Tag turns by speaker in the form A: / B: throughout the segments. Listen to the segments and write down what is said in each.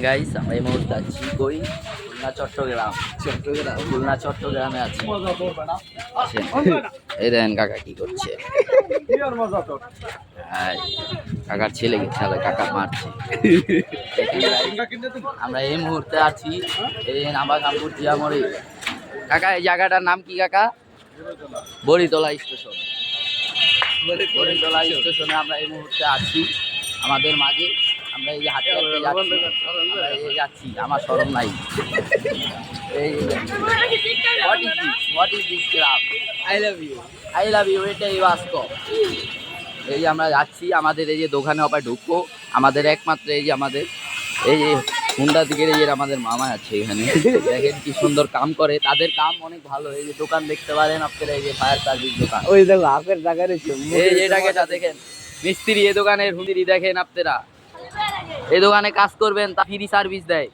A: Guys আমরা এই মুহূর্তে আছি কই খুলনা চট্টগ্রামে আছি। আসেন। এই দেখেন কাকা কি করছে। হ্যাঁ, কাকার ছেলে গেছে কাকা মারছে। আমরা এই মুহূর্তে আছি এই নাবাগামপুর জিয়ামরি। কাকা এই জায়গাটার নাম কি কাকা? বড়িতলা স্টেশন। বড়িতলা স্টেশনে আমরা এই মুহূর্তে আছি। আমাদের মাঝে আমরা এই যে হাঁটতে হাঁটতে যাচ্ছি, আমার শরম নাই। এই what is this club? I love you এটাই বাস্তব। এই যে আমরা যাচ্ছি, আমাদের এই যে দোকানে আবার ঢুকবো। আমাদের একমাত্র এই যে আমাদের এই যে হুন্ডা দিকের এই যে আমাদের মামা আছে এখানে, দেখেন কি সুন্দর কাম করে। তাদের কাম অনেক ভালো। এই যে দোকান দেখতে পারেন আপনারা, এই যে ফায়ার সার্ভিস দোকান।
B: ওই দেখো আপের জায়গা রয়েছে,
A: এই যে এটাকে দেখেন মিস্ত্রি, এই দোকানের হুন্ডি দেখেন আপনারা। এই দোকানে কাজ করবেন তা ফ্রি সার্ভিস দেয়।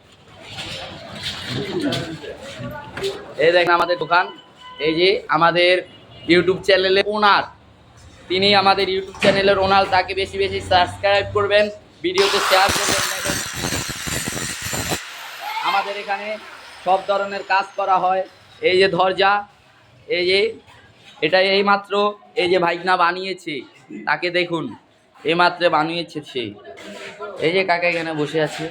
A: এই দেখেন আমাদের দোকান। এই যে আমাদের ইউটিউব চ্যানেলের ওনার, তিনি আমাদের ইউটিউব চ্যানেলের ওনার। তাকে বেশি বেশি সাবস্ক্রাইব করবেন, ভিডিওতে শেয়ার করবেন। দেখেন আমাদের এখানে সব ধরনের কাজ করা হয়। এই যে দরজা, এই যে এটা এইমাত্র এই যে ভাইগনা বানিয়েছে, তাকে দেখুন এইমাত্র বানিয়েছে সে। এই যে কাকা এখানে বসে আছে।